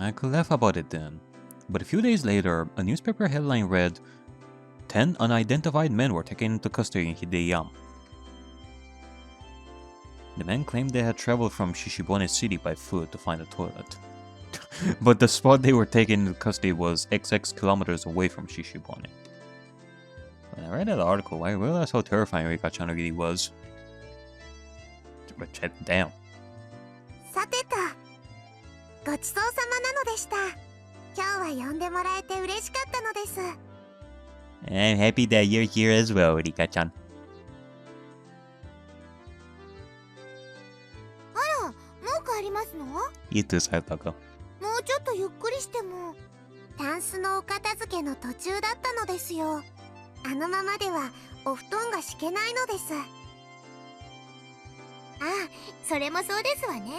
I could laugh about it then. But a few days later, a newspaper headline read, 10 unidentified men were taken into custody in Hinamizawa. The men claimed they had traveled from Shishibone City by foot to find a toilet. But the spot they were taken into custody was XX kilometers away from Shishibone. When I read that article, I realized how terrifying Rika-chan really was. But damn. さてと、ごちそうさまなのでした。今日は呼んでもらえて嬉しかったのです。I'm happy that you're here as well, Rika-chan. あら、もう帰りますの？ You too, Sayotaka. もうちょっとゆっくりしても。タンスのお片付けの途中だったのですよ。あのままではお布団が敷けないのです。ああ、それもそうですわね。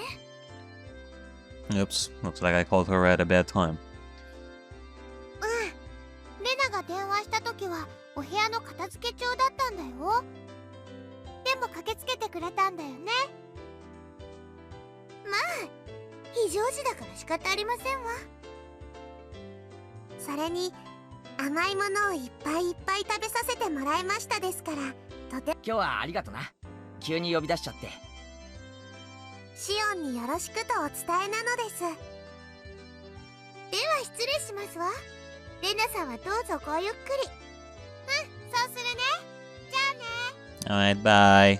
Oops, looks like I called her at a bad time. レナが電話した時はお部屋の片付け中だったんだよ。でも駆けつけてくれたんだよね。まあ、非常時だから仕方ありませんわ。それに甘いものをいっぱいいっぱい食べさせてもらいましたですから、とて。今日はありがとな。急に呼び出しちゃって。シオンによろしくとお伝えなのです。では失礼しますわ。レナさんはどうぞごゆっくり。そうするね。じゃあね。 Alright, bye.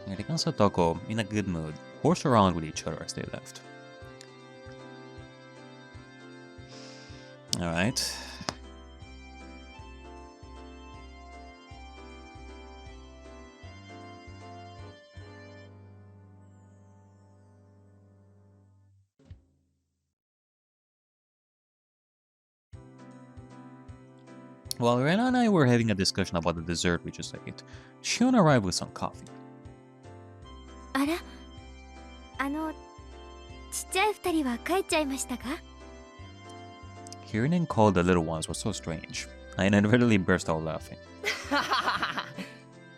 Rika and Satoko, in a good mood, horsed around with each other as they left. Alright. While Rena and I were having a discussion about the dessert we just ate, Shion arrived with some coffee. あら、ちっちゃい二人は帰っちゃいましたか? Hearing him call the little ones was so strange. I inadvertently burst out laughing.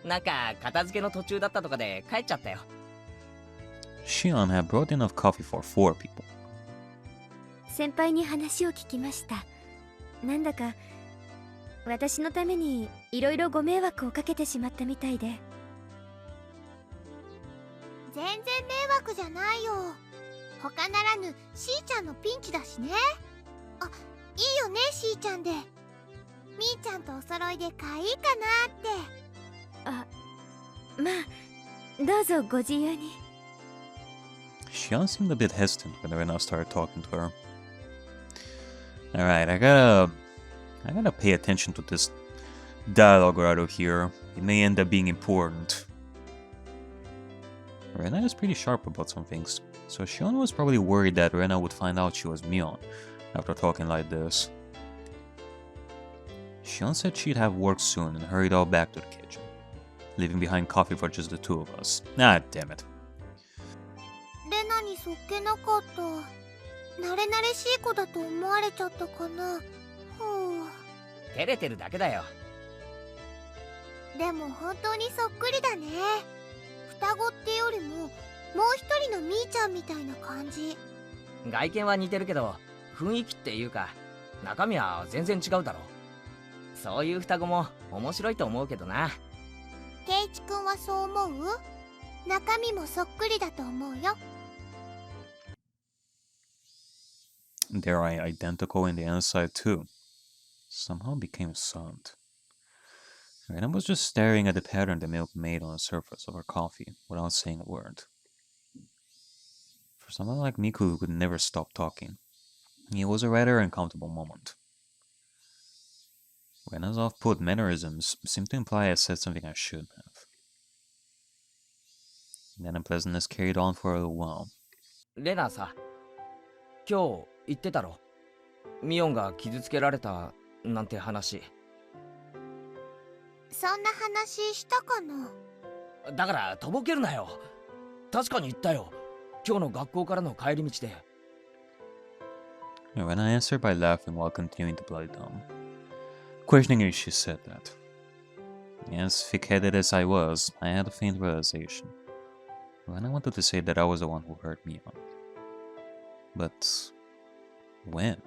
なんか片付けの途中だったとかで帰っちゃったよ。Shion had brought enough coffee for 4 people. 先輩に話を聞きました。なんだか私のためにいろいろご迷惑をかけてしまったみたいで。全然迷惑じゃないよ。他ならぬしーちゃんのピンチだしね。あ、いいよね、しーちゃんで。みーちゃんとお揃いでかいいかなって。あ、まあ、どうぞご自由に。Shion seemed a bit hesitant when Rena started talking to her. Alright, I gotta pay attention to this dialogue right over here. It may end up being important. Rena is pretty sharp about some things, so Shion was probably worried that Rena would find out she was Mion after talking like this. Shion said she'd have work soon and hurried all back to the kitchen, leaving behind coffee for just the two of us. Ah, damn it. レナにそっけなかった。慣れ慣れしい子だと思われちゃったかな。照れてるだけだよ。でも本当にそっくりだね。双子ってよりももう一人のみーちゃんみたいな感じ。外見は似てるけど雰囲気っていうか中身は全然違うだろ。そういう双子も面白いと思うけどな。ケイチ君はそう思う？中身もそっくりだと思うよ。They're identical in the inside too. Somehow became silent. Rena was just staring at the pattern the milk made on the surface of her coffee without saying a word. For someone like Miku who could never stop talking, it was a rather uncomfortable moment. Rena's off-put mannerisms seemed to imply I said something I shouldn't have. That unpleasantness carried on for a little while. レナさ、今日言ってたろ。ミオンが傷つけられたなんて話。そんな話したかな。だからとぼけるなよ。確かに言ったよ。今日の学校からの帰り道で。Rena answered by laughing while continuing to play dumb, questioning if she said that. As thick-headed as I was, I had a faint realization. Rena wanted to say that I was the one who hurt Mion. But when?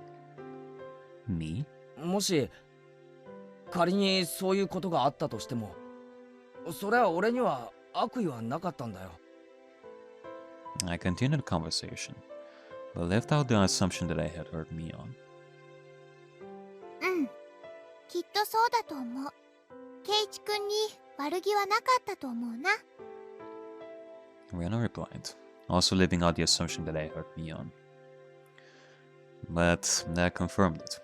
Me? もし仮にそういうことがあったとしても、それは俺には悪意はなかったんだよ。I continued the conversation, but left out the assumption that I had hurt Mion. うん、きっとそうだと思う。圭一君に悪気はなかったと思うな。Rena replied, also leaving out the assumption that I hurt Mion. But that confirmed it.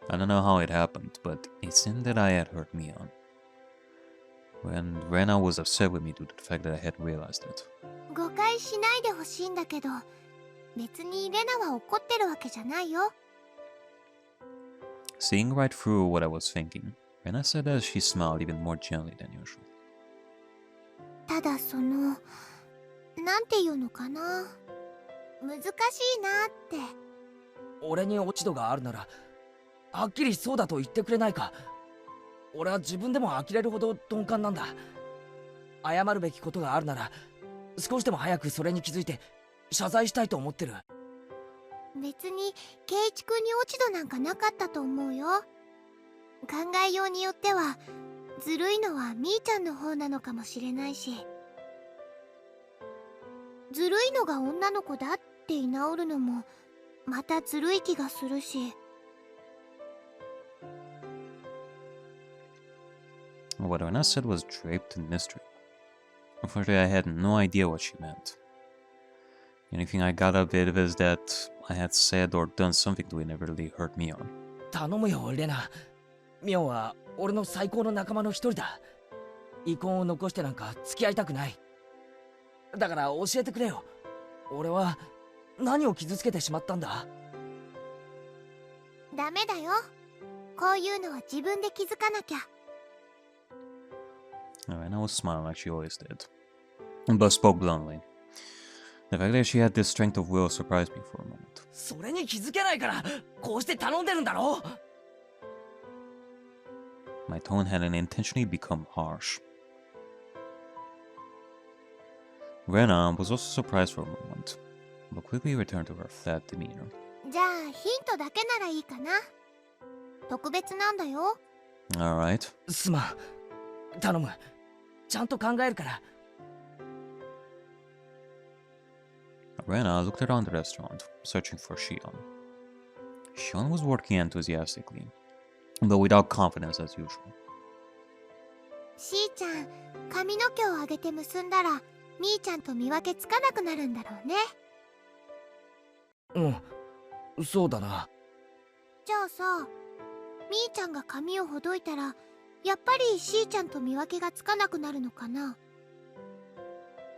I don't know how it happened, but it seemed that I had hurt Mion. When Rena was upset with me due to the fact that I had realized it. 誤解しないでほしいんだけど、別にレナは怒ってるわけじゃないよ。Seeing right through what I was thinking, Rena said as she smiled even more gently than usual. ただなんていうのかな、難しいなって。俺に落ち度があるならはっきりそうだと言ってくれないか。俺は自分でも呆れるほど鈍感なんだ。謝るべきことがあるなら少しでも早くそれに気づいて謝罪したいと思ってる。別に圭一君に落ち度なんかなかったと思うよ。考えようによってはずるいのはみーちゃんの方なのかもしれないし、ずるいのが女の子だって居直るのもまたずるい気がするし。What Rena said was draped in mystery. Unfortunately, I had no idea what she meant. The only thing I got out of it is that I had said or done something that inevitably hurt Mion. 頼むよレナ。ミオンは俺の最高の仲間の一人だ。遺恨を残してなんか付き合いたくない。だから教えてくれよ。俺は何を傷つけてしまったんだ。ダメだよ。こういうのは自分で気づかなきゃ。Rena was smiling like she always did, but spoke bluntly. The fact that she had this strength of will surprised me for a moment. それに気づけないからこうして頼んでるんだろ。My tone had unintentionally become harsh. Rena was also surprised for a moment, but quickly returned to her flat demeanor. じゃあヒントだけならいいかな。特別なんだよ。Alright. すまん。頼む。ちゃんと考えるから。Rena looked around the restaurant, searching for Shion. Shion was working enthusiastically, but without confidence as usual. しーちゃん、髪の毛を上げて結んだらみーちゃんと見分けつかなくなるんだろうね。うん、そうだな。じゃあさ、みーちゃんが髪をほどいたらやっぱりしーちゃんと見分けがつかなくなるのかな。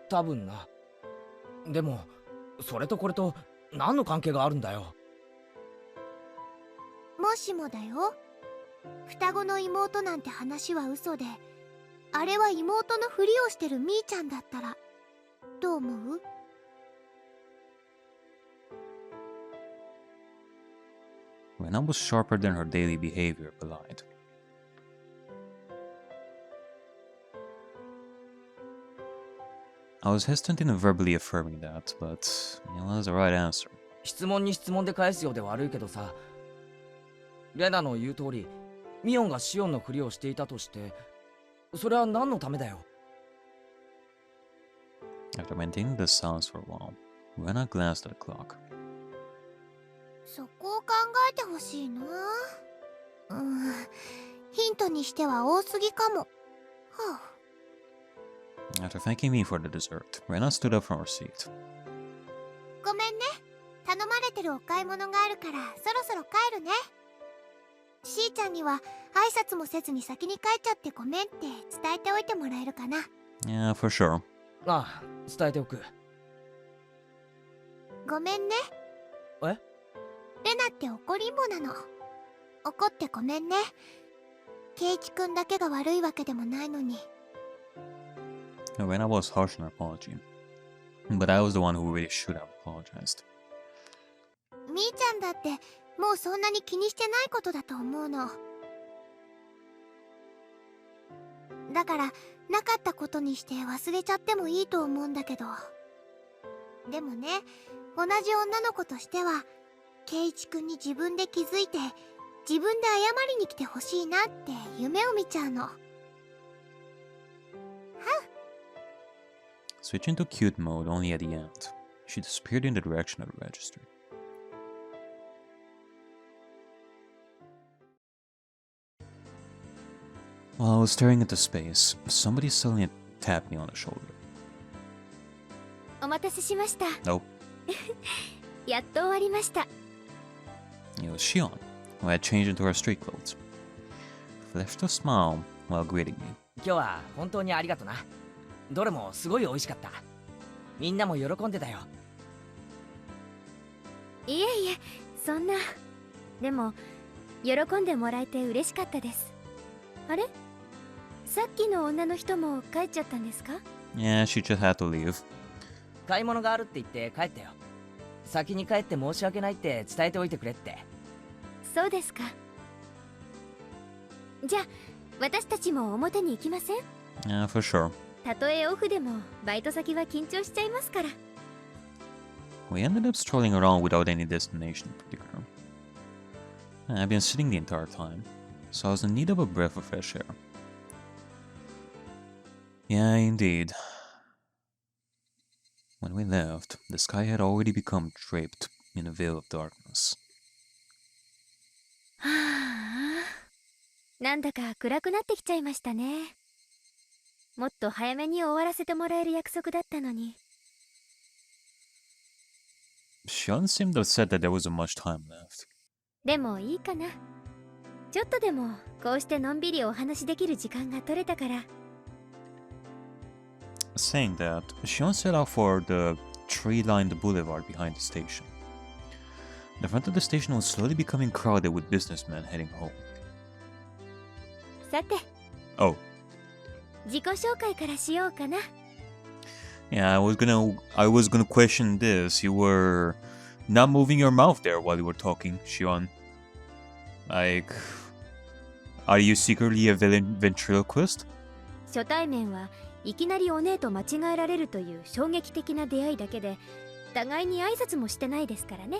多分な。でもそれとこれと何の関係があるんだよ。もしもだよ、双子の妹なんて話は嘘で、あれは妹のふりをしてるみーちゃんだったらどう思う？ Rena was sharper than her daily behavior belied. I was hesitant in verbally affirming that, but it was the right answer. 質問に質問で返すようで悪いけどさ、レナの言う通りミオンがシオンのふりをしていたとして、それは何のためだよ。After maintaining the silence for a while, Rena glanced at the clock. そこを考えてほしいな。ヒントにしては多すぎかも。はあ。After thanking me for the dessert, Rena stood up from her seat. ごめんね。頼まれてるお買い物があるからそろそろ帰るね。しーちゃんには挨拶もせずに先に帰っちゃってごめんって伝えておいてもらえるかな。Yeah, for sure. ああ、伝えておく。ごめんね。え？レナって怒りんぼなの。怒ってごめんね。圭一くんだけが悪いわけでもないのに。Rena was harsh in her apology, but I was the one who really should have apologized. みーちゃんだってもうそんなに気にしてないことだと思うの。だからなかったことにして忘れちゃってもいいと思うんだけど。でもね、同じ女の子としては圭一くんに自分で気づいて自分で謝りに来てほしいなって夢を見ちゃうの。 Switch into cute mode only at the end. She disappeared in the direction of the register. While I was staring into space, somebody suddenly tapped me on the shoulder. お待たせしました。 Nope. やっと終わりました。 It was Shion, who had changed into her street clothes. Flashed a smile while greeting me. 今日は本当にありがとな。どれもすごい美味しかった。みんなも喜んでたよ。いえいえ、そんな。でも喜んでもらえて嬉しかったです。あれ、さっきの女の人も帰っちゃったんですか？ Yeah, she just had to leave. 買い物があるって言って帰ったよ。先に帰って申し訳ないって伝えておいてくれって。そうですか。じゃあ私たちも表に行きません？ Yeah, for sure. たとえオフでもバイト先は緊張しちゃいますから。 We ended up strolling around without any destination in particular. I've been sitting the entire time, so I was in need of a breath of fresh air. Yeah, indeed. When we left, the sky had already become draped in a veil of darkness. はあ、なんだか暗くなってきちゃいましたね。もっと早めに終わらせてもらえる約束だったのに。Shion seemed upset that there wasn't much time left. でもいいかな。ちょっとでもこうしてのんびりお話できる時間が取れたから。Saying that, Shion set out for the tree-lined boulevard behind the station. The front of the station was slowly becoming crowded with businessmen heading home. さて、 Oh, 自己紹介からしようかな。 yeah, I was gonna question this. You were not moving your mouth there while you were talking, Shion. Like, are you secretly a ventriloquist? 初対面はいきなりお姉と間違えられるという衝撃的な出会いだけで、互いに挨拶もしてないですからね。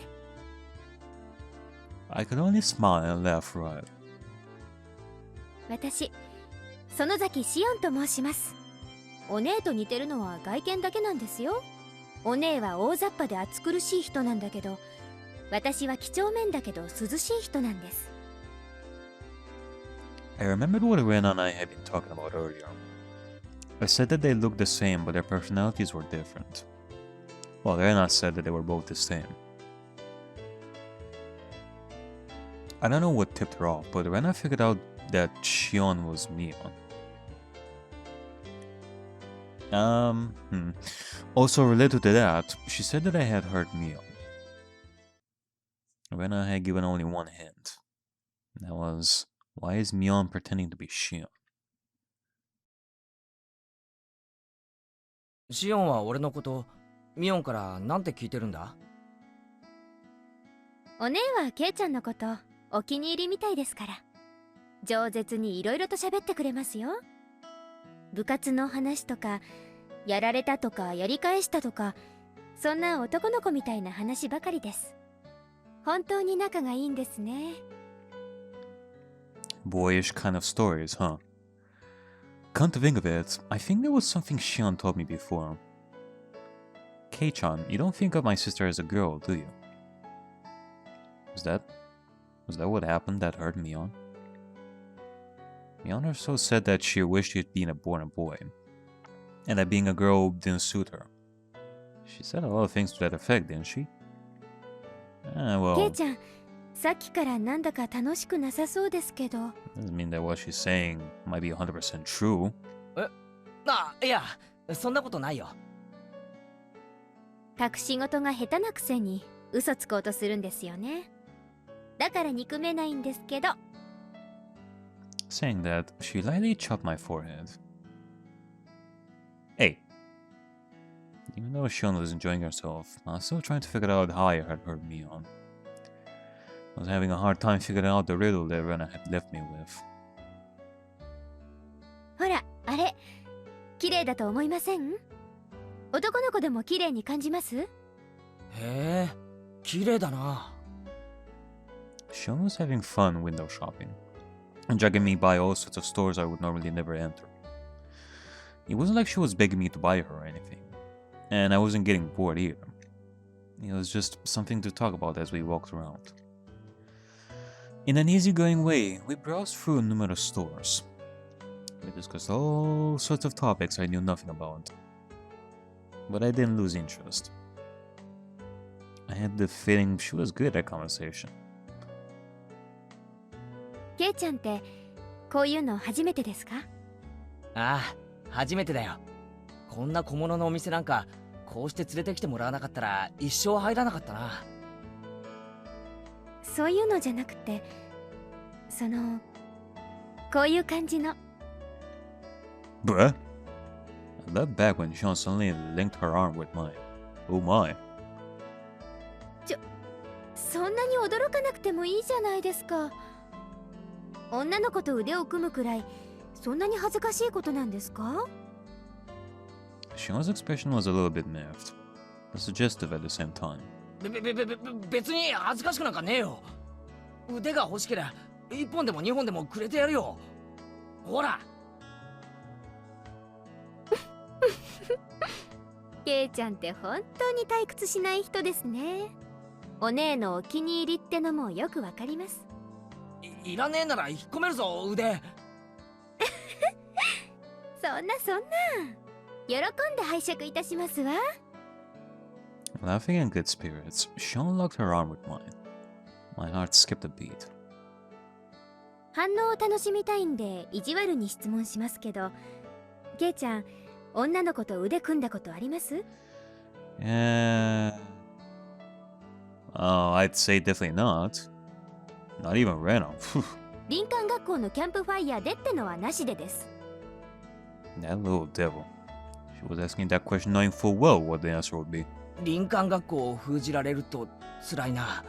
I could only smile and laugh right. 私、園崎しおんと申します。お姉と似てるのは外見だけなんですよ。お姉は大雑把で暑苦しい人なんだけど、私は几帳面だけど涼しい人なんです。 I remembered what Rena and I had been talking about earlier. I said that they looked the same, but their personalities were different. Well, Rena said that they were both the same. I don't know what tipped her off, but Rena figured out that Shion was Mion. Also related to that, she said that I had heard Mion. Rena had given only one hint. That was, why is Mion pretending to be Shion? シオンは俺のことミオンからなんて聞いてるんだ？お姉はケイちゃんのことお気に入りみたいですから、饒舌にいろいろと喋ってくれますよ。部活の話とか、やられたとかやり返したとか、そんな男の子みたいな話ばかりです。本当に仲がいいんですね。 Boyish kind of stories, huh? Come to think of it, I think there was something Shion told me before. Kei-chan, you don't think of my sister as a girl, do you? Was that what happened that hurt Mion? Mion also said that she wished she had been born a boy, and that being a girl didn't suit her. She said a lot of things to that effect, didn't she? ケイ Well, ちゃん、さっきからなんだか楽しくなさそうですけど。 doesn't mean that what she's saying might be 100% true. いや、そんなことないよ。隠し事が下手なくせに嘘つこうとするんですよね。だから憎めないんですけど。 Saying that, she lightly chopped my forehead. Hey. Even though Shion was enjoying herself, I was still trying to figure out how I had hurt Mion. I was having a hard time figuring out the riddle that Rena had left me with. ほら、あれ、綺麗だと思いません？男の子でも綺麗に感じます？へえ、綺麗だな。Shion was having fun window shopping, and dragging me by all sorts of stores I would normally never enter. It wasn't like she was begging me to buy her or anything, and I wasn't getting bored either. It was just something to talk about as we walked around. In an easygoing way, we browsed through numerous stores. We discussed all sorts of topics I knew nothing about, but I didn't lose interest. I had the feeling she was good at conversation. ケイちゃんってこういうの初めてですか？ああ、初めてだよ。こんな小物のお店なんかこうして連れてきてもらわなかったら一生入らなかったな。そういうのじゃなくて、こういう感じの。Bruh? I leapt back when Sean suddenly linked her arm with mine. Oh my. そんなに驚かなくてもいいじゃないですか。女の子と腕を組むくらいそんなに恥ずかしいことなんですか？ Sean's expression was a little bit miffed, but suggestive at the same time. 別に恥ずかしくなんかねえよ。腕が欲しけりゃ1本でも2本でもくれてやるよ。ほら。ケイちゃんって本当に退屈しない人ですね。お姉のお気に入りってのもよくわかります。いらねえなら引っ込めるぞ、腕。そんな喜んで拝借いたしますわ。Laughing in good spirits, Sean locked her arm with mine. My heart skipped a beat. 反応を楽しみたいんで意地悪に質問しますけど、ケイちゃん、女の子と腕組んだことあります？ Oh, I'd say definitely not. Not even random. 林間学校のキャンプファイヤーでってのはなしでです。That little devil. She was asking that question knowing full well what the answer would be. 林間学校を封じられると辛いな。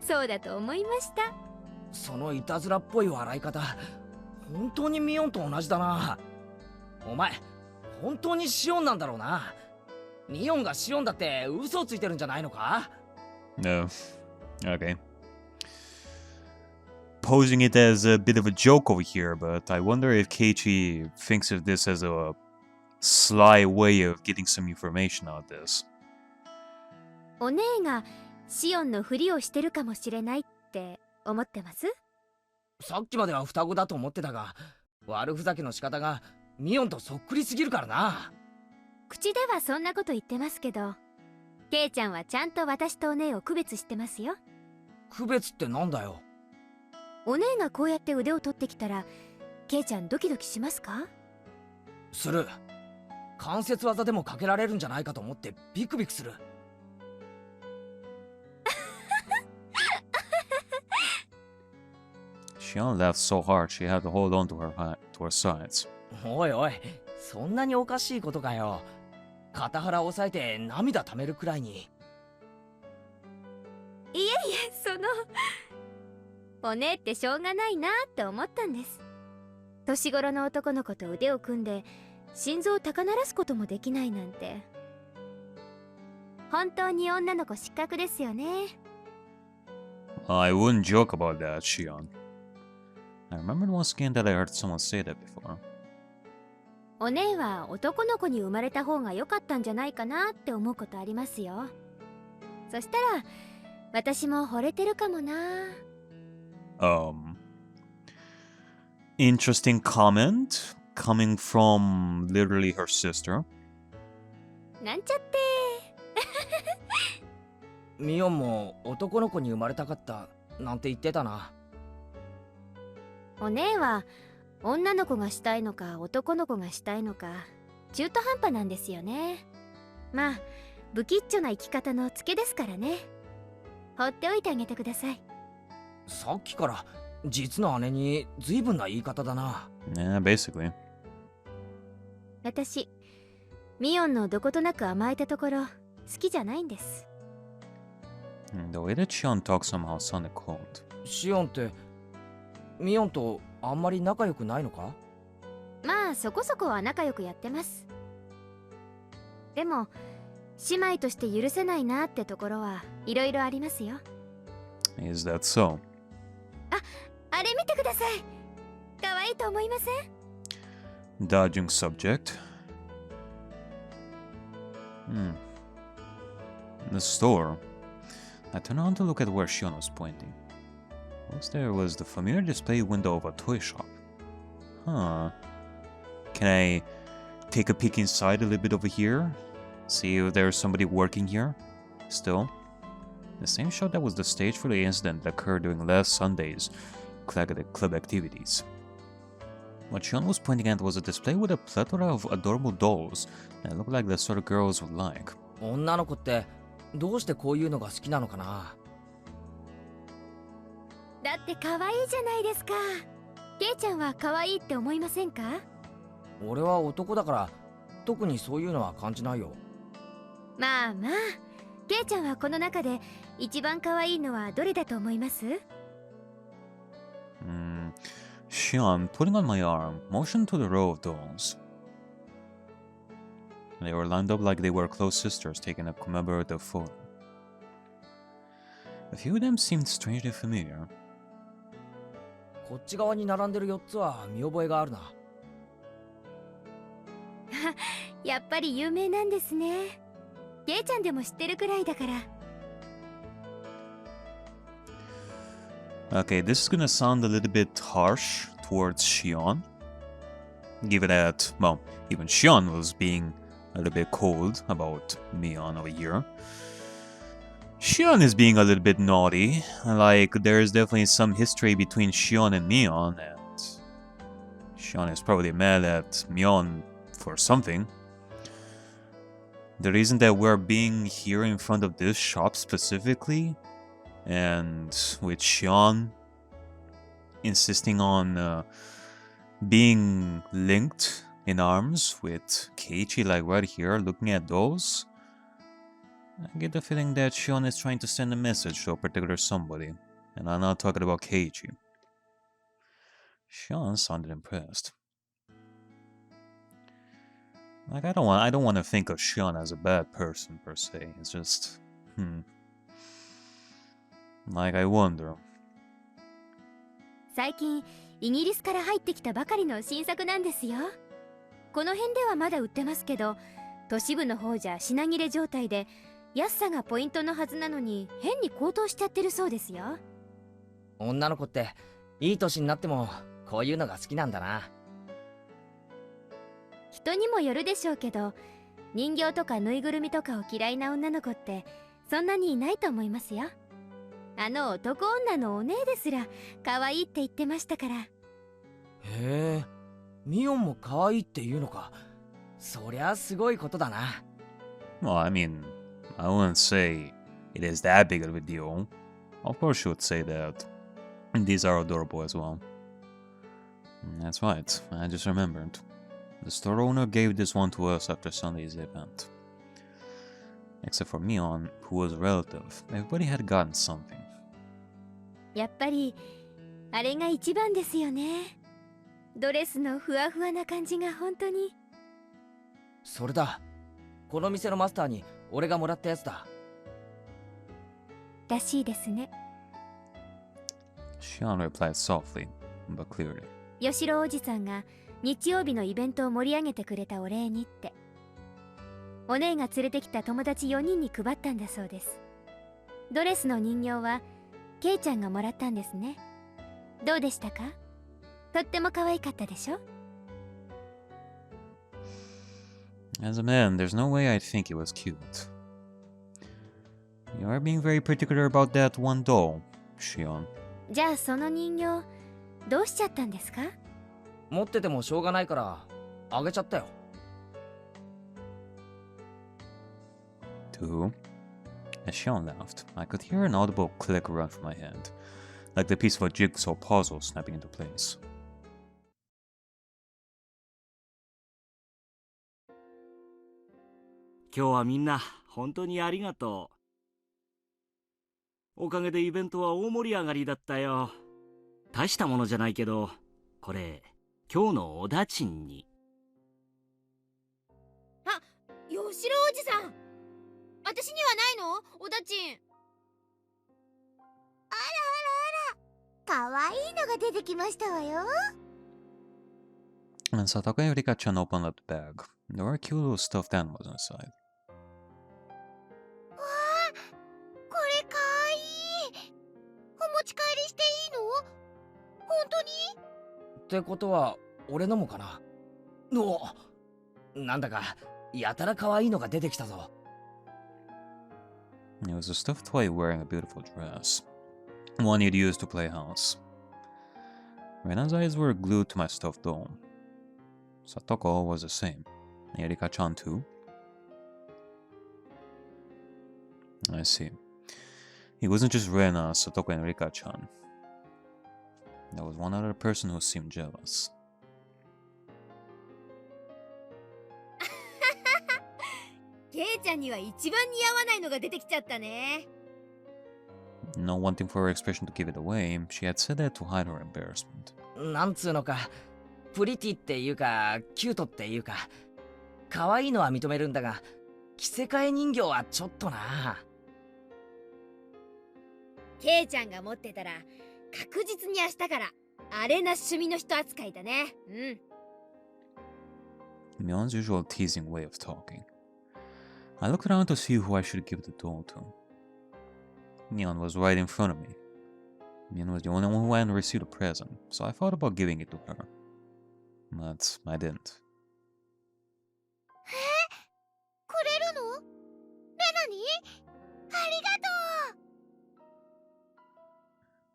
そうだと思いました。そのいたずらっぽい笑い方、本当にミオンと同じだな。お前、本当にシオンなんだろうな。ミオンがシオンだって嘘をついてるんじゃないのか？ No. Okay. Posing it as a bit of a joke over here, but I wonder if Keiichi thinks of this as a sly way of getting some information on this. お姉がシオンのふりをしてるかもしれないって思ってます？さっきまでは双子だと思ってたが、悪ふざけの仕方がミオンとそっくりすぎるからな。口ではそんなこと言ってますけど、ケイちゃんはちゃんと私とお姉を区別してますよ。区別ってなんだよ。お姉がこうやって腕を取ってきたら、ケイちゃんドキドキしますか？する。関節技でもかけられるんじゃないかと思ってビクビクする。Xian laughed so hard she had to hold on to her sides. おいおい、そんなにおかしいことかよ。肩腹を押さえて涙ためるくらいに。いえいえ、お姉ってしょうがないなって思ったんです。年頃の男の子と腕を組んで心臓を高鳴らすこともできないなんて。本当に女の子失格ですよね。I wouldn't joke about that, Xian. I remembered once again that I heard someone say that before. お姉は男の子に生まれた方が良かったんじゃないかなって思うことありますよ。そしたら私も惚れてるかもな。Interesting comment coming from literally her sister. なんちゃってミオンも男の子に生まれたかったなんて言ってたな。お姉は女の子がしたいのか男の子がしたいのか中途半端なんですよね。まあ不吉祥な生き方のツケですからね。放っておいてあげてください。さっきから実の姉に随分な言い方だな。Yeah, basically. 私ミオンのどことなく甘えたところ好きじゃないんです。The way that Xian talked somehow sounded cold. シオンってミオンとあんまり仲良くないのか？まあそこそこは仲良くやってます。でも姉妹として許せないなってところはいろいろありますよ。Is that so? あれ見てください。可愛いと思いません？ Dodging subject. In the store, I turned on to look at where Shion was pointing. Once there was the familiar display window of a toy shop. Huh. Can I take a peek inside a little bit over here? See if there's somebody working here? Still, the same shop that was the stage for the incident that occurred during last Sunday's club activities. What Shion was pointing at was a display with a plethora of adorable dolls that looked like the sort of girls would like. 女の子ってどうしてこういうのが好きなのかな。だって可愛いじゃないですか。ケイちゃんは可愛いって思いませんか？俺は男だから特にそういうのは感じないよ。まあまあ、ケイちゃんはこの中で一番可愛いのはどれだと思います？ Shion, putting on my arm, motioned to the row of dolls. They were lined up like they were close sisters taking a commemorative photo. A few of them seemed strangely familiar. こっち側に並んでる4つは見覚えがあるな。やっぱり有名なんですね。ケイちゃんでも知ってるくらいだから。Okay, this is gonna sound a little bit harsh towards Shion. Given that, well, even Shion was being a little bit cold about Mion over here. Shion is being a little bit naughty. Like, there's definitely some history between Shion and Mion, and Shion is probably mad at Mion for something. The reason that we're being here in front of this shop specifically, and with Shion insisting on being linked in arms with Keiichi, like right here, looking at those, I get the feeling that Shion is trying to send a message to a particular somebody, and I'm not talking about Keiichi. Shion sounded impressed. Like, I don't want to think of Shion as a bad person per se. It's just, like, I wonder. 最近イギリスから入ってきたばかりの新作なんですよ。この辺ではまだ売ってますけど、都市部の方じゃ品切れ状態で安さがポイントのはずなのに変に高騰しちゃってるそうですよ。女の子っていい年になってもこういうのが好きなんだな。人にもよるでしょうけど、人形とかぬいぐるみとかを嫌いな女の子ってそんなにいないと思いますよ。あの男女のお姉ですら可愛いって言ってましたから。へえ、ミオンも可愛いって言うのか。そりゃすごいことだな。Well, I mean, I wouldn't say it is that big of a deal. Of course you would say that. And these are adorable as well. That's right, I just remembered. The store owner gave this one to us after Sunday's event. Except for Mion, who was a relative, everybody had gotten something. やっぱりあれが一番ですよね。ドレスのふわふわな感じが本当に。それだ。この店のマスターに俺がもらったやつだ。らしいですね。Shion replied softly, but clearly. 吉郎おじさんが日曜日のイベントを盛り上げてくれたお礼にって。お姉が連れてきた友達4人に配ったんだそうです。ドレスの人形はケイちゃんがもらったんですね。どうでしたか？とっても可愛かったでしょ？ As a man, there's no way I'd think it was cute. You are being very particular about that one doll, Shion. じゃあその人形どうしちゃったんですか？持っててもしょうがないからあげちゃったよ。To who? As Shion laughed, I could hear an audible click run from my hand, like the piece of a jigsaw puzzle snapping into place. 今日はみんな本当にありがとう。おかげでイベントは大盛り上がりだったよ。大したものじゃないけど、これ今日のおだちんに。あ、吉郎おじさん。私にはないの？おだちん。かわいいのが出てきましたわよ。And Satoko and Rika-chan opened up the bag. There were cute little stuffed animals inside. わあ、これかわいい。お持ち帰りしていいの？本当に？ってことは俺のもかな。なんだかやたら可愛いのが出てきたぞ。It was a stuffed toy wearing a beautiful dress. One he'd used to play house. Rena's eyes were glued to my stuffed doll. Satoko was the same. Erika-chan too? I see. It wasn't just Rena, Satoko, and Rika-chan. There was one other person who seemed jealous. ケイちゃんには一番似合わないのが出てきちゃったね。 Not wanting for her expression to give it away, she had said that to hide her embarrassment. なんつうのか、プリティっていうかキュートっていうか、可愛いのは認めるんだが、着せ替え人形はちょっとな。ケイちゃんが持ってたら確実に明日からあれな趣味の人扱いだね。Mion's usual teasing way of talking. I looked around to see who I should give the doll to. Mion was right in front of me. Mion was the only one who hadn't received a present, so I thought about giving it to her. But I didn't. くれるの？レナに？ありがとう。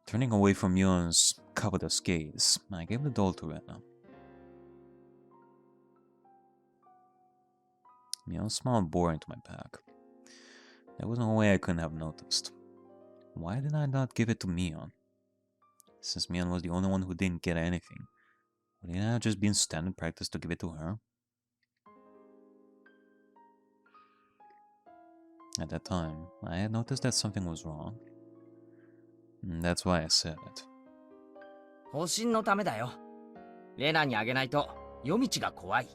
Turning away from Mion's covetous gaze, I gave the doll to Rena. Mion smiled bore into my back. There was no way I couldn't have noticed. Why did I not give it to Mion? Since Mion was the only one who didn't get anything, wouldn't I have just been standard practice to give it to her? At that time, I had noticed that something was wrong. And that's why I said it. 保身のためだよ。レナにあげないと夜道が怖い。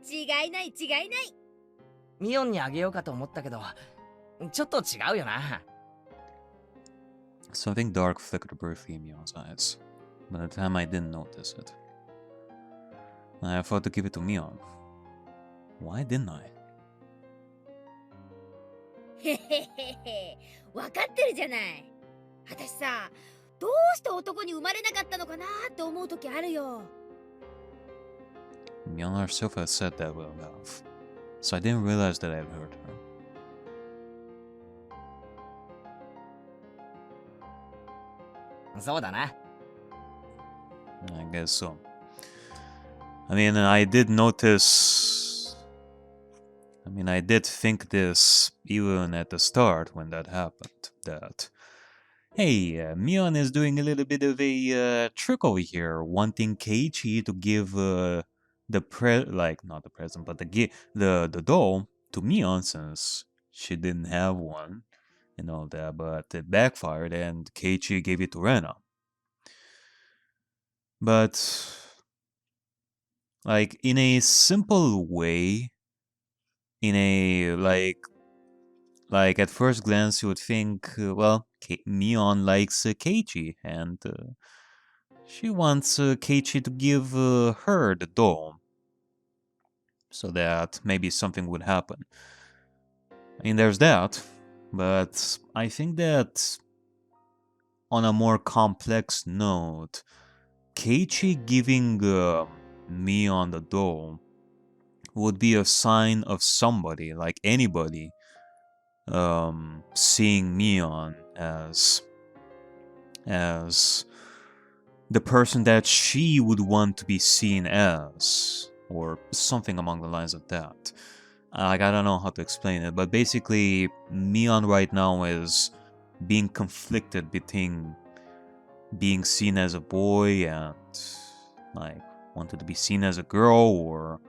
違いない違いない。ミオンにあげようかと思ったけど、ちょっと違うよな。Something dark flickered briefly in Mion's eyes, but at the time I didn't notice it. I thought to give it to Mion. Why didn't I? へへへへ、分かってるじゃない。私さ、どうして男に生まれなかったのかなって思う時あるよ。Mion herself had said that with a laugh, so I didn't realize that I had hurt her. そうだな。I guess so. I mean, I did notice. I mean, I did think this even at the start when that happened. That, hey, Mion is doing a little bit of a trick over here, wanting Keiichi to give not the present, but the doll to Mion since she didn't have one and all that. But it backfired, and Keiichi gave it to Rena. But like in a simple way, in a like at first glance you would think, well, Mion likes Keiichi, and she wants Keiichi to give her the doll, so that maybe something would happen. I mean, there's that, but I think that on a more complex note, Keiichi giving Mion the doll would be a sign of somebody, like anybody, seeing Mion as the person that she would want to be seen as, or something along the lines of that. Like, I don't know how to explain it, but basically, Mion right now is being conflicted between being seen as a boy and, like, wanted to be seen as a girl, or,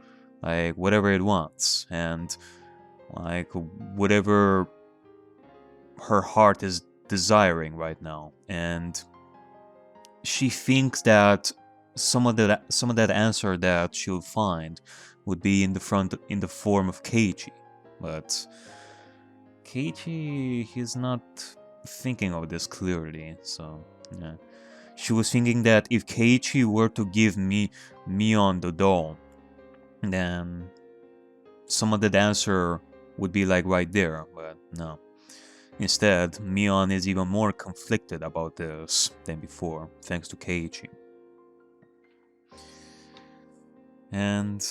like, whatever it wants. And, like, whatever her heart is desiring right now, and she thinks that some of that answer that she'll find would be in the form of Keiichi, but Keiichi, he's not thinking of this clearly. So yeah, she was thinking that if Keiichi were to give Mion the doll, then some of the answer would be like right there, but no. Instead, Mion is even more conflicted about this than before, thanks to Keiichi. And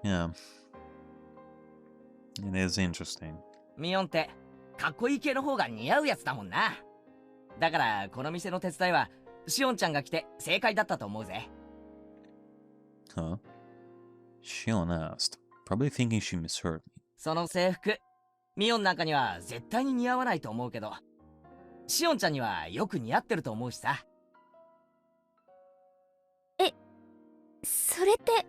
yeah, it is interesting. ミオンってかっこいい系の方が似合うやつだもんな。だからこの店の手伝いはシオンちゃんが来て正解だったと思うぜ。Huh? Shion asked, probably thinking she misheard me. その制服、ミオンなんかには絶対に似合わないと思うけど、シオンちゃんにはよく似合ってると思うしさ。それって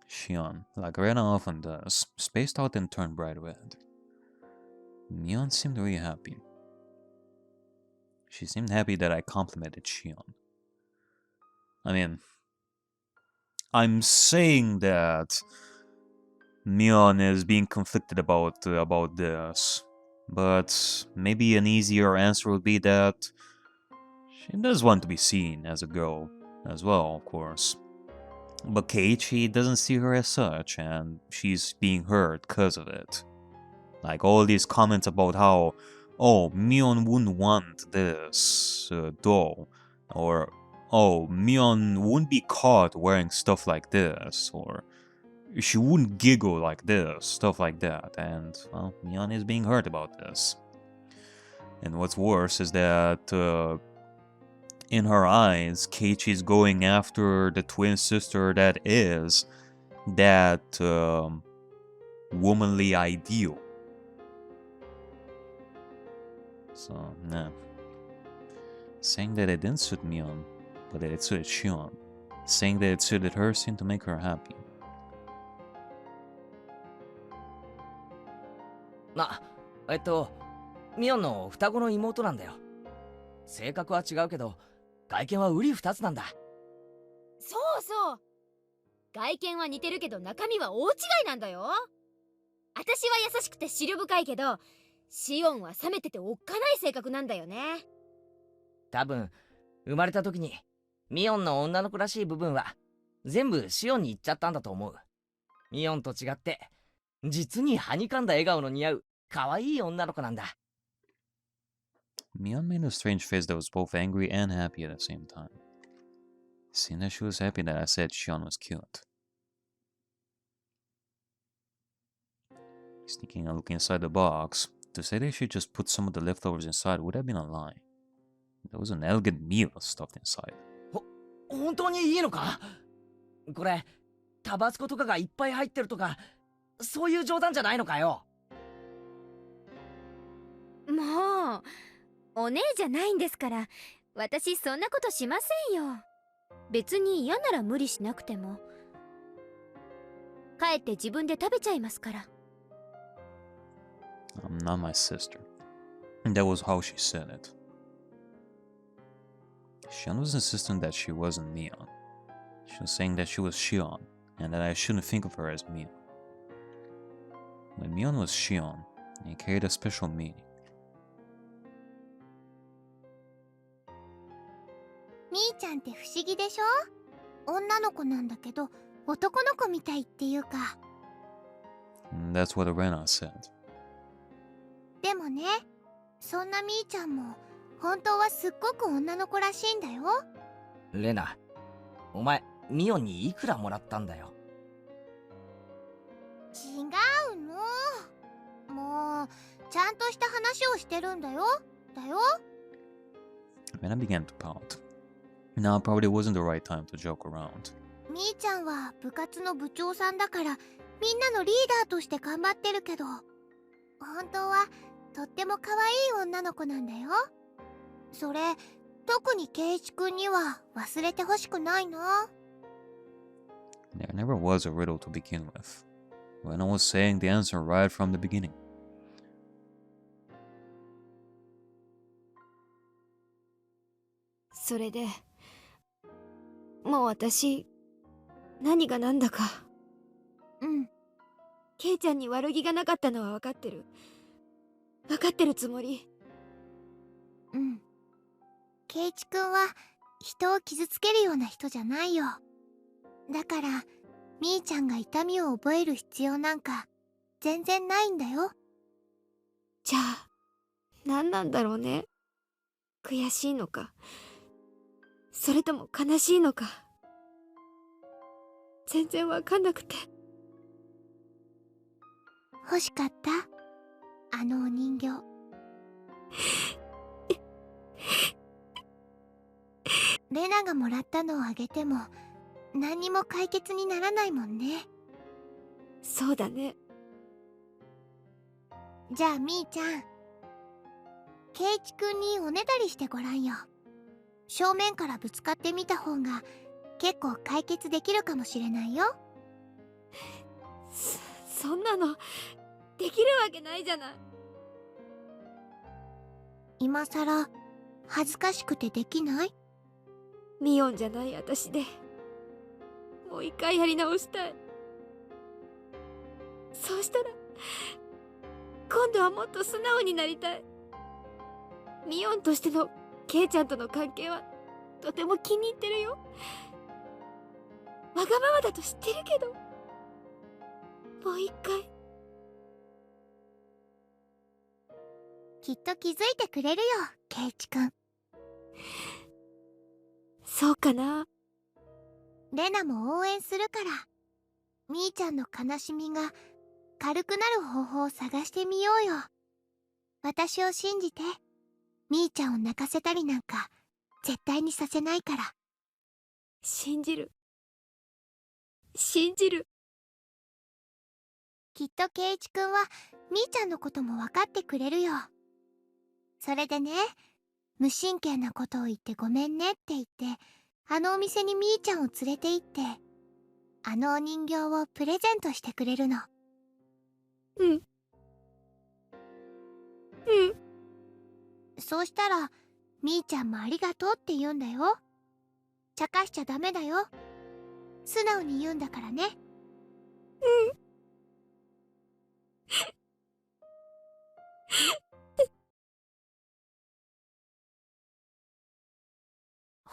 Shion, like Rena often does, spaced out and turned bright red. Mion seemed really happy. She seemed happy that I complimented Shion. I mean, I'm saying that Mion is being conflicted about this, but maybe an easier answer would be that she does want to be seen as a girl as well, of course. But Keiichi doesn't see her as such, and she's being hurt because of it. Like all these comments about how, oh, Mion wouldn't want this doll, or oh, Mion wouldn't be caught wearing stuff like this, or she wouldn't giggle like this, stuff like that, and well, Mion is being hurt about this. And what's worse is that in her eyes, Keiichi's going after the twin sister that is that womanly ideal. So, nah. Saying that it didn't suit Mion, but that it suited Shion. Saying that it suited her seemed to make her happy. ミオンの双子の妹なんだよ。性格は違うけど、外見は瓜二つなんだ。そうそう。外見は似てるけど中身は大違いなんだよ。私は優しくて思慮深いけど、シオンは冷めてておっかない性格なんだよね。多分生まれた時にミオンの女の子らしい部分は全部シオンに行っちゃったんだと思う。ミオンと違って実にはにかんだ笑顔の似合う可愛い女の子なんだ。Mion made a strange face that was both angry and happy at the same time. Seeing that she was happy that I said Shion was cute. Sneaking a look inside the box, to say they should just put some of the leftovers inside would have been a lie. There was an elegant meal stuffed inside. 本当にいいのか？これタバスコとかがいっぱい入ってるとか、そういう冗談じゃないのかよ。もうお姉じゃないんですから、私そんなことしませんよ。別に嫌なら無理しなくても。帰って自分で食べちゃいますから。I'm not my sister. And that was how she said it. Shion was insistent that she wasn't Mion. She was saying that she was Shion, and that I shouldn't think of her as Mion. When Mion was Shion, it carried a special meaning. みーちゃんって不思議でしょ？女の子なんだけど男の子みたいっていうか。And that's what Arena said. でもね、そんなみーちゃんも本当はすっごく女の子らしいんだよ。レナ、お前ミオンにいくらもらったんだよ。違うの。もうちゃんとした話をしてるんだよ。Arena began to pout. Now probably wasn't the right time to joke around. みーちゃんは部活の部長さんだからみんなのリーダーとして頑張ってるけど、本当はとっても可愛い女の子なんだよ。それ特に圭一くんには忘れてほしくないな。There never was a riddle to begin with. Rena was saying the answer right from the beginning. それでもう私何が何だか。うん。ケイちゃんに悪気がなかったのは分かってる。分かってるつもり。うん。ケイチくんは人を傷つけるような人じゃないよ。だからみーちゃんが痛みを覚える必要なんか全然ないんだよ。じゃあ何なんだろうね。悔しいのか、それとも悲しいのか、全然分かんなくて。欲しかった？あのお人形。レナがもらったのをあげても何にも解決にならないもんね。そうだね。じゃあみーちゃん、ケイチくんにおねだりしてごらんよ。正面からぶつかってみた方が結構解決できるかもしれないよ。そんなのできるわけないじゃない。今さら恥ずかしくてできない？ミオンじゃない私でもう一回やり直したい。そうしたら今度はもっと素直になりたい。ミオンとしてのケイちゃんとの関係はとても気に入ってるよ。わがままだと知ってるけど、もう一回。きっと気づいてくれるよ、ケイチくん。そうかな。レナも応援するから、みーちゃんの悲しみが軽くなる方法を探してみようよ。私を信じて、みーちゃんを泣かせたりなんか絶対にさせないから。信じる。信じる。きっとケイチくんはみーちゃんのことも分かってくれるよ。それでね、無神経なことを言ってごめんねって言って、あのお店にみーちゃんを連れて行って、あのお人形をプレゼントしてくれるの。うん。そうしたらみーちゃんもありがとうって言うんだよ。茶化しちゃダメだよ。素直に言うんだからね。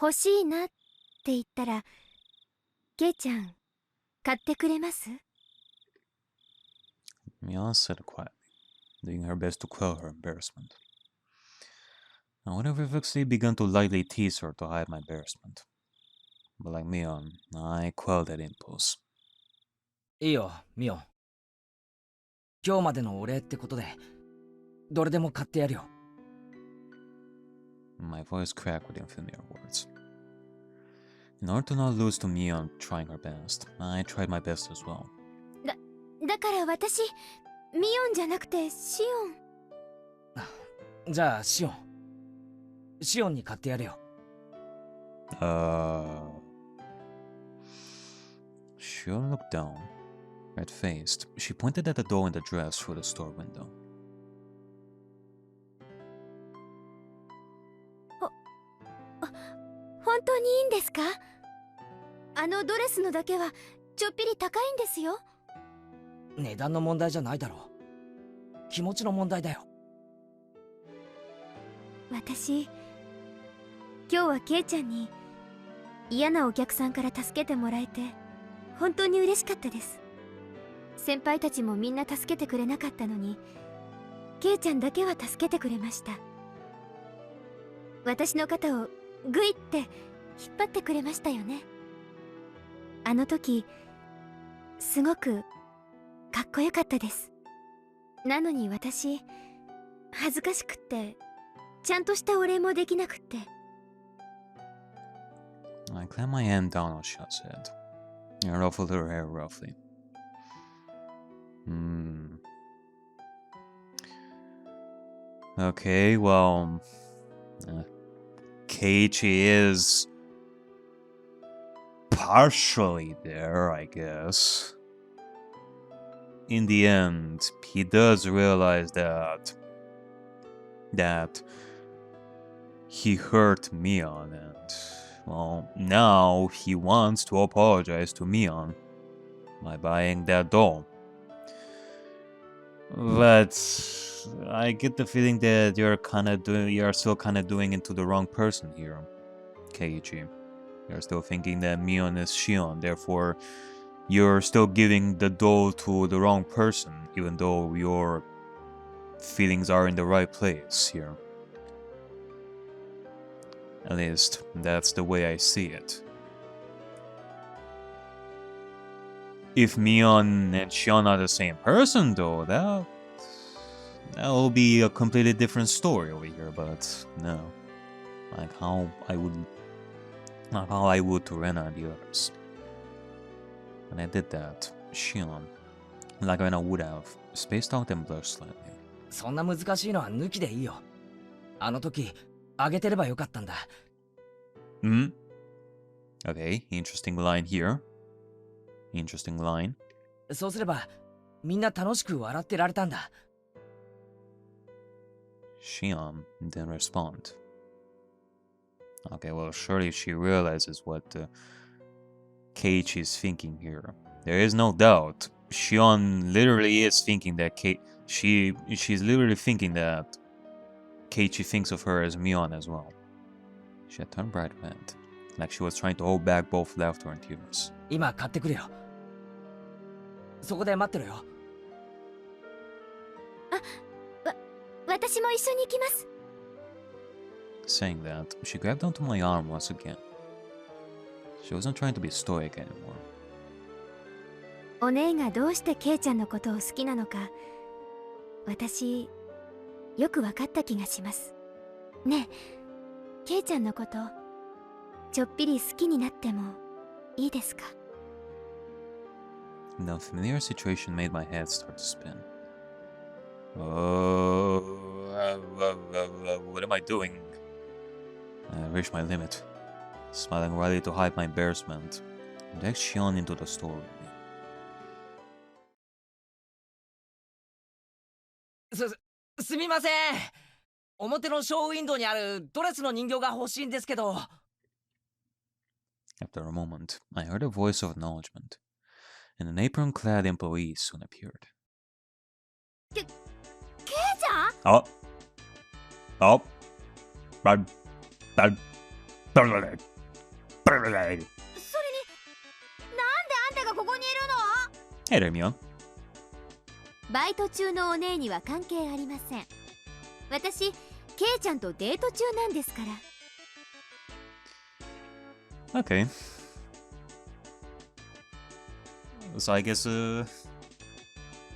欲しいなって言ったらケイちゃん買ってくれます？ Mion said quietly, doing her best to quell her embarrassment. I would have reflexively begun to lightly tease her to hide my embarrassment. But like Mion, I quelled that impulse. いいよミオン。今日までのお礼ってことでどれでも買ってやるよ。My voice cracked with unfamiliar words. In order to not lose to Mion trying her best, I tried my best as well. だから私ミオンじゃなくてシオン。じゃあシオン。シオンに買ってやるよ。Shion looked down, red-faced. She pointed at the door in the dress through the store window. 本当にいいんですか？あのドレスのだけはちょっぴり高いんですよ。値段の問題じゃないだろう。気持ちの問題だよ。私今日はケイちゃんに嫌なお客さんから助けてもらえて本当に嬉しかったです。先輩たちもみんな助けてくれなかったのにケイちゃんだけは助けてくれました。私の肩をグイって引っ張ってくれましたよね。あの時すごくかっこよかったです。なのに私恥ずかしくってちゃんとしたお礼もできなくって。I clamped my hand down on Shia's head and ruffled her hair roughly. Okay, well, Keiichi is partially there, I guess. In the end, he does realize that he hurt Mion, and well, now he wants to apologize to Mion by buying that doll. But I get the feeling that you're still kind of doing it to the wrong person here, Keiichi. You're still thinking that Mion is Shion, therefore you're still giving the doll to the wrong person, even though your feelings are in the right place here. At least, that's the way I see it. If Mion and Shion are the same person, though, that will be a completely different story over here, but no. Like how I would to Rena and the others. When I did that, Shion, like Rena would have, spaced out and blushed slightly. そんな難しいのは抜きでいいよ。あの時、あげてればよかったんだ。Hmm? Okay, interesting line here. Interesting line. そうすれば、みんな楽しく笑ってられたんだ。Shion didn't respond. Okay, well, surely she realizes what Keiichi is thinking here. There is no doubt. Shion literally is thinking that she's literally thinking that Keiichi thinks of her as Mion as well. She had turned bright red, like she was trying to hold back both laughter and tears. 今買ってくれよ。そこで待ってろよ。私も一緒に行きます。Saying that, she grabbed onto my arm once again. She wasn't trying to be stoic anymore. お姉がどうしてケイちゃんのことを好きなのか、私よく分かった気がします。ねえ、ケイちゃんのことちょっぴり好きになってもいいですか？ The familiar situation made my head start to spin. Oh, what am I doing? I reached my limit, smiling wryly to hide my embarrassment, and dragged Shion into the store with me. すみません。表のショーウィンドウにあるドレスの人形が欲しいんですけど。After a moment, I heard a voice of acknowledgement, and an apron-clad employee soon appeared. ケイちゃん？ Oh. Oh. それに、なんであんたがここにいるの？ Hey there, Mion. バイト中のお姉には関係ありません。私、ケイちゃんとデート中なんですから。 Okay. So I guess,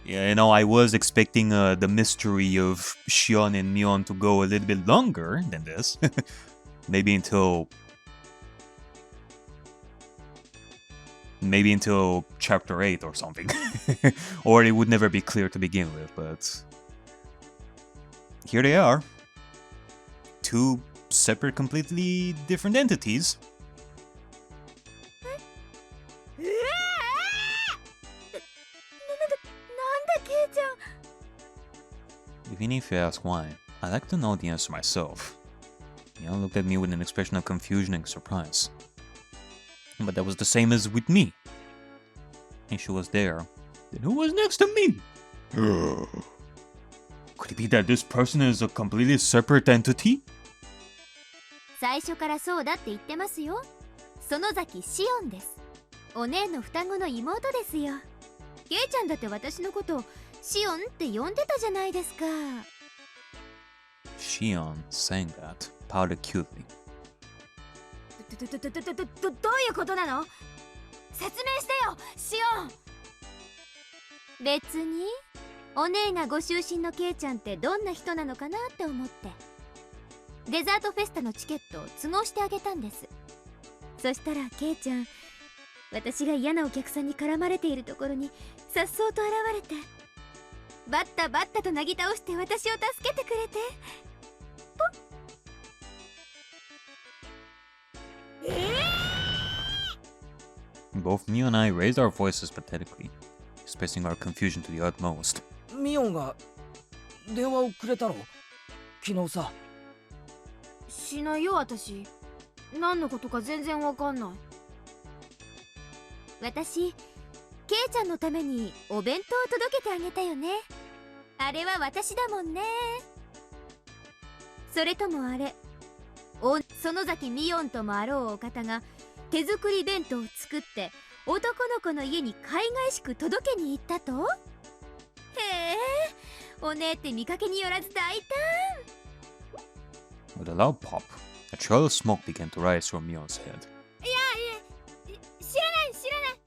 yeah, you know, I was expecting the mystery of Shion and Mion to go a little bit longer than this. Maybe until chapter 8 or something. Or it would never be clear to begin with, but here they are. Two separate, completely different entities. なんでケイちゃん。 Even if you ask why, I'd like to know the answer myself. Mion looked at me with an expression of confusion and surprise. But that was the same as with me. And she was there. Then who was next to me? Could it be that this person is a completely separate entity? 最初からそうだって言ってますよ。園崎シオンです。お姉の双子の妹ですよ。ケイちゃんだって私のことシオンって呼んでたじゃないですか。Shion saying that, pouted cutely. どういうことなの？説明してよ、シオン。別にお姉がご就寝のケイちゃんってどんな人なのかなって思って、デザートフェスタのチケットを都合してあげたんです。そしたらケイちゃん、私が嫌なお客さんに絡まれているところにさっそうと現れて、バッタバッタとなぎ倒して私を助けてくれて、ポッ。Both Mion and I raised our voices pathetically, expressing our confusion to the utmost. ミオンが電話をくれたろ？昨日さ。しないよ私。何のことか全然わかんない。私ケイちゃんのためにお弁当を届けてあげたよね。あれは私だもんね。それともあれ園崎ミヨンともあろうお方が手作り弁当を作って男の子の家に海外しく届けに行ったと。へえ、お姉って見かけによらず大胆。 With a loud pop, a trail of smoke began to rise from Mion's head. いや知らない知らない。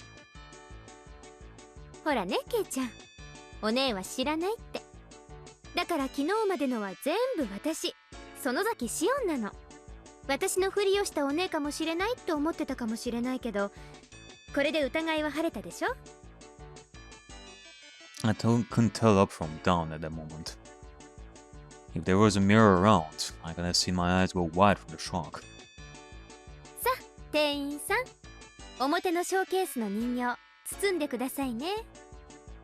ほらねケイちゃん、お姉は知らないって。だから昨日までのは全部私、園崎しおんなの。私のふりをしたお姉かもしれないって思ってたかもしれないけど、これで疑いは晴れたでしょ。 I couldn't tell up from down at that moment. If there was a mirror around, I could have seen my eyes go wide from the shock. さあ店員さん、表のショーケースの人形包んでくださいね。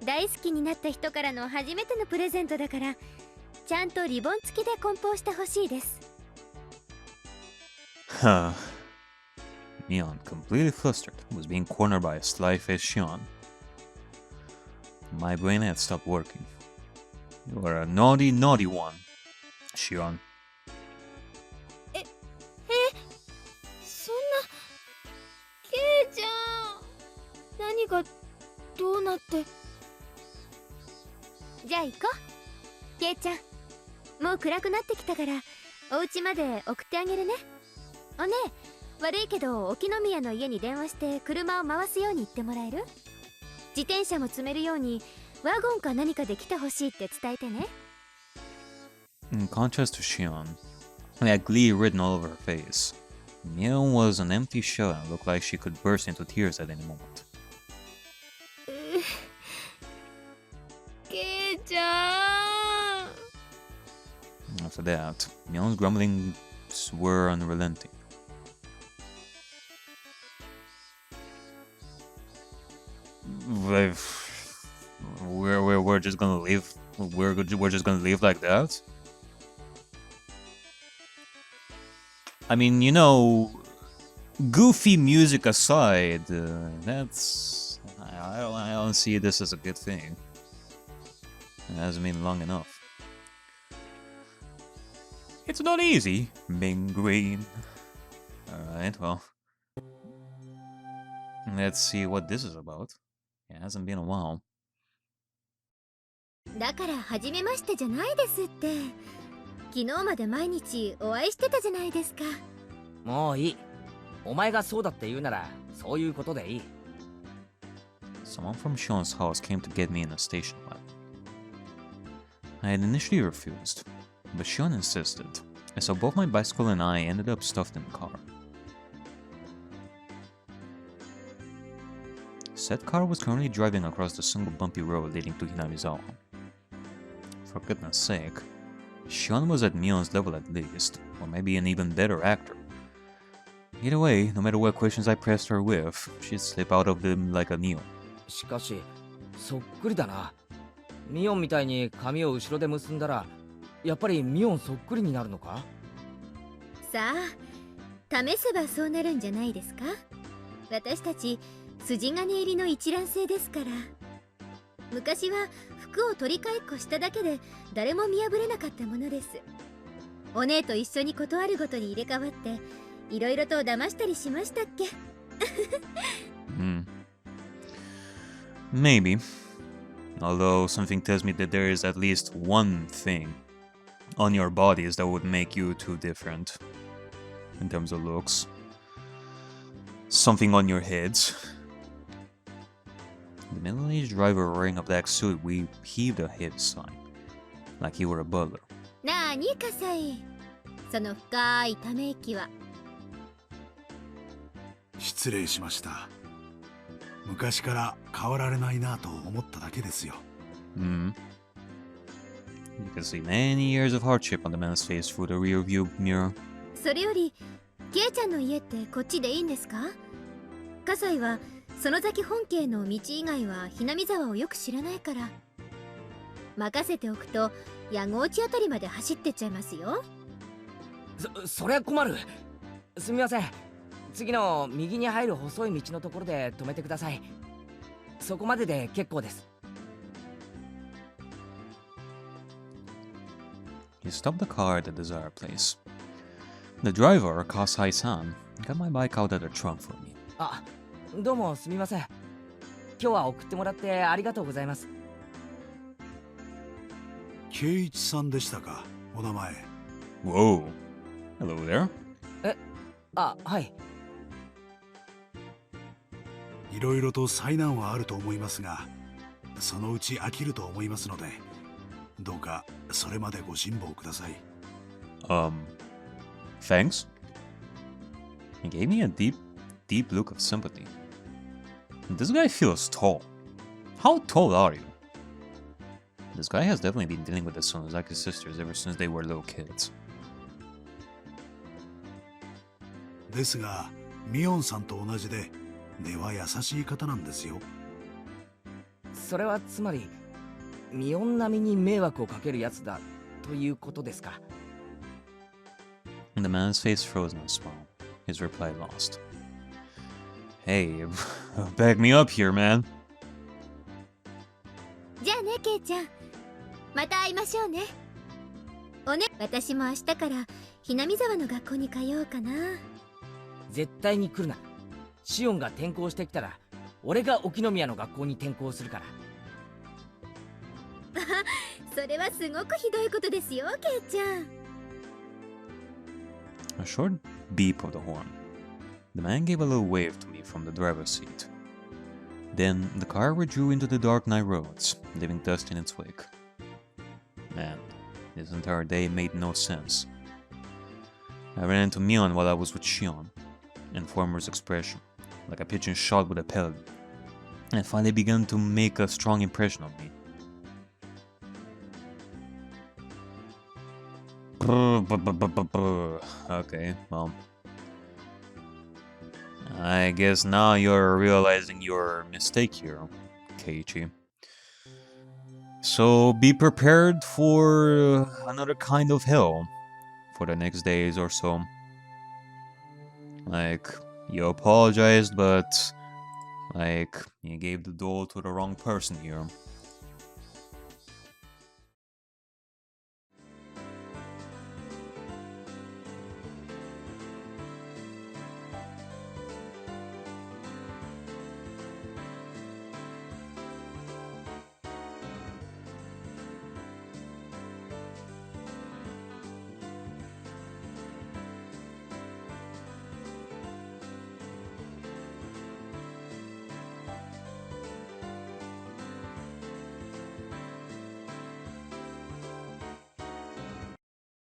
大好きになった人からの初めてのプレゼントだから、ちゃんとリボン付きで梱包してほしいです。Huh. Mion, completely flustered, was being cornered by a sly-faced Shion. My brain had stopped working. You are a naughty, naughty one, Shion. そんな。ケイちゃん、何がどうなって。じゃあ行こうケイちゃん。もう暗くなってきたからお家まで送ってあげるね。おねえ、悪いけど沖宮の家に電話して車を回すように言ってもらえる？自転車も積めるようにワゴンか何かで来てほしいって伝えてね。 In contrast to Shion, who had glee written all over her face, Mion was an empty shell and looked like she could burst into tears at any moment. ケイちゃん。 After that, Mion's grumblings were unrelenting. We're just gonna leave. We're just gonna leave like that. I mean, you know, goofy music aside, that's I don't see this as a good thing. It hasn't been long enough. It's not easy being green. Alright, well. Let's see what this is about. It hasn't been a while. だから初めましてじゃないですって。昨日まで毎日お会いしてたじゃないですか。もういい。お前がそうだって言うならそういうことでいい。 Someone from Sean's house came to get me in a station wagon. I had initially refused, but Sean insisted, and so both my bicycle and I ended up stuffed in the car. Said car was currently driving across the single bumpy road leading to Hinamizawa. For goodness sake, Sean was at Mion's level at least, or maybe an even better actor. Either way, no matter what questions I pressed her with, she'd slip out of them like a Neo. しかしそっくりだな。ミオンみたいに髪を後ろで結んだらやっぱりミオンそっくりになるのか？さあ試せばそうなるんじゃないですか。私たち筋金入りの一卵性ですから。昔は服を取り替えっこしただけで誰も見破れなかったものです。お姉と一緒に断るごとに入れ替わっていろいろと騙したりしましたっけ？Maybe. Although something tells me that there is at least one thing on your bodies that would make you two different in terms of looks. Something on your heads. The middle-aged driver wearing a black suit, we heaved a heavy sigh, like he were a butler. なあにかさい、その深いため息は。失礼しました。昔から変わられないなと思っただけですよ。You can see many years of hardship on the man's face through the rear view mirror. それよりケイちゃんの家ってこっちでいいんですか？葛西は園崎本家の道以外はhinamizawa沢をよく知らないから。任せておくと矢後内あたりまで走ってっちゃいますよ。そりゃ困る。すみません。次の右に入る細い道のところで止めてください。そこまでで結構です。You stop the car at the desired place. The driver, Kasai-san, got my bike out of the trunk for me. あ、どうもすみません。今日は送ってもらってありがとうございます。圭一さんでしたか、お名前。Whoa. Hello there. あ、はい。いろいろと災難はあると思いますが、そのうち飽きると思いますので、どうかそれまでご辛抱ください。Thanks. He gave me a deep look of sympathy. This guy feels tall. How tall are you? This guy has definitely been dealing with the Sonozaki sisters ever since they were little kids. ですが、ミオンさんと同じで、根は優しい方なんですよ。それはつまり、ミオン並みに迷惑をかけるやつだということですか。The man's face froze in a smile. His reply lost. Hey, back me up here, man. じゃあねケイちゃん、また会いましょうね。私も明日からひなみ沢の学校に通おうかな。絶対に来るな。シオンが転校してきたら、俺が沖宮の学校に転校するから。それはすごくひどいことですよ、ケイちゃん。A short beep of the horn. The man gave a little wave to me from the driver's seat. Then the car withdrew into the dark night roads, leaving dust in its wake. Man, this entire day made no sense. I ran into Mion while I was with Shion, and Former's expression, like a pigeon shot with a pellet, and finally began to make a strong impression on me. Okay, well, I guess now you're realizing your mistake here, Keiichi. So be prepared for another kind of hell for the next days or so. Like, you apologized, but like, you gave the doll to the wrong person here.